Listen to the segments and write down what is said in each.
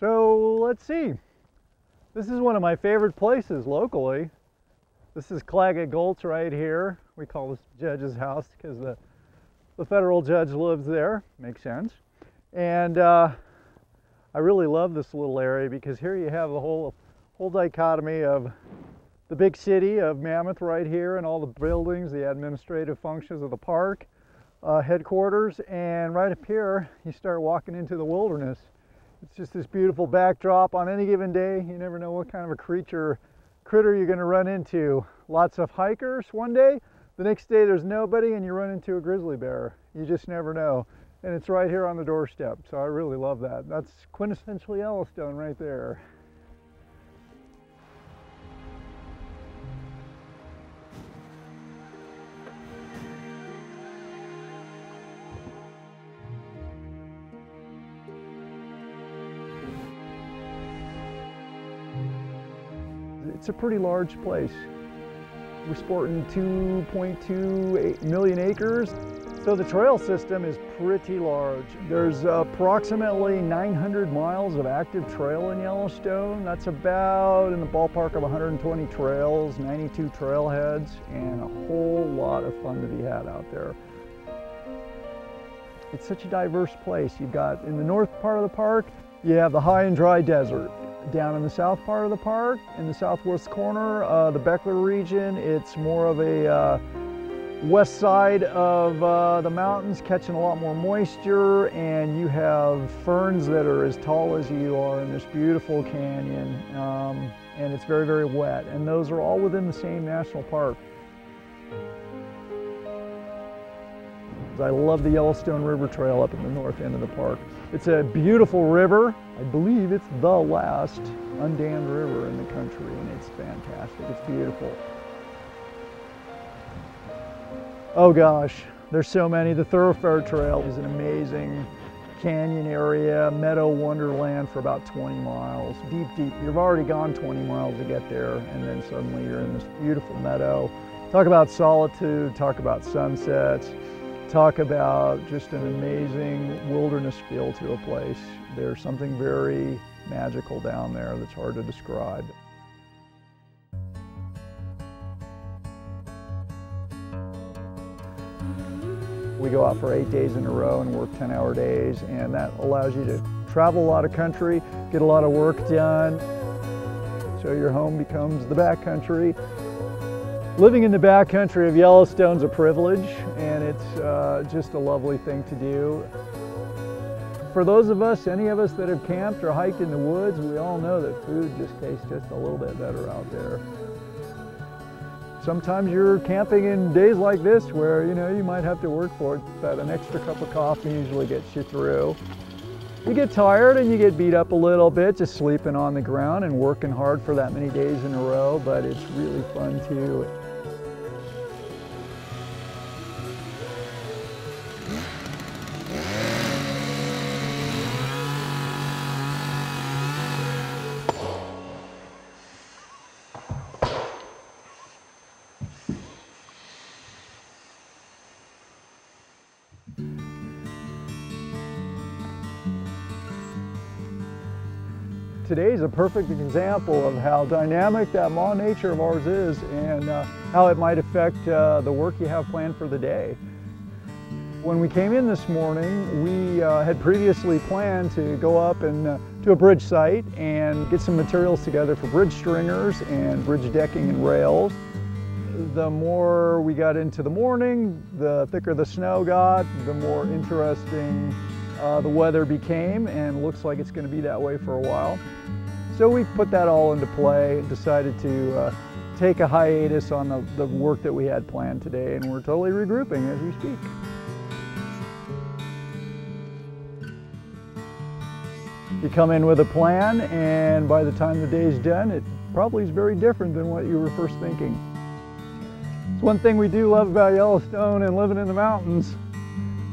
So let's see. This is one of my favorite places locally. This is Claggett Gulch right here. We call this judge's house because the federal judge lives there. Makes sense. And I really love this little area because here you have the whole dichotomy of the big city of Mammoth right here and all the buildings, the administrative functions of the park headquarters, and right up here you start walking into the wilderness. It's just this beautiful backdrop. On any given day, you never know what kind of a critter you're going to run into. Lots of hikers one day, the next day there's nobody and you run into a grizzly bear. You just never know. And it's right here on the doorstep, so I really love that. That's quintessential Yellowstone right there. It's a pretty large place. We're sporting 2.28 million acres. So the trail system is pretty large. There's approximately 900 miles of active trail in Yellowstone. That's about in the ballpark of 120 trails, 92 trailheads, and a whole lot of fun to be had out there. It's such a diverse place. You've got in the north part of the park, you have the high and dry desert. Down in the south part of the park, in the southwest corner, the Beckler region, it's more of a west side of the mountains, catching a lot more moisture, and you have ferns that are as tall as you are in this beautiful canyon, and it's very, very wet, and those are all within the same national park. I love the Yellowstone River Trail up in the north end of the park. It's a beautiful river. I believe it's the last undammed river in the country, and it's fantastic. It's beautiful. Oh gosh, there's so many. The Thoroughfare Trail is an amazing canyon area, meadow wonderland for about 20 miles. Deep, deep. You've already gone 20 miles to get there, and then suddenly you're in this beautiful meadow. Talk about solitude, talk about sunsets. Talk about just an amazing wilderness feel to a place. There's something very magical down there that's hard to describe. We go out for 8 days in a row and work 10-hour days, and that allows you to travel a lot of country, get a lot of work done, so your home becomes the backcountry. Living in the backcountry of Yellowstone's a privilege, and it's just a lovely thing to do. For those of us, any of us that have camped or hiked in the woods, we all know that food just tastes just a little bit better out there. Sometimes you're camping in days like this where, you know, you might have to work for it, but an extra cup of coffee usually gets you through. You get tired and you get beat up a little bit just sleeping on the ground and working hard for that many days in a row, but it's really fun too. Today is a perfect example of how dynamic that law nature of ours is and how it might affect the work you have planned for the day. When we came in this morning, we had previously planned to go up and to a bridge site and get some materials together for bridge stringers and bridge decking and rails. The more we got into the morning, the thicker the snow got, the more interesting the weather became, and looks like it's going to be that way for a while. So we put that all into play and decided to take a hiatus on the work that we had planned today, and we're totally regrouping as we speak. You come in with a plan, and by the time the day's done, it probably is very different than what you were first thinking. It's one thing we do love about Yellowstone and living in the mountains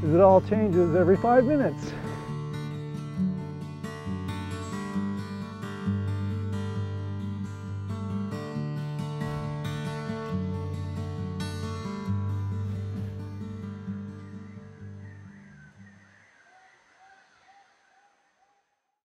is it all changes every 5 minutes.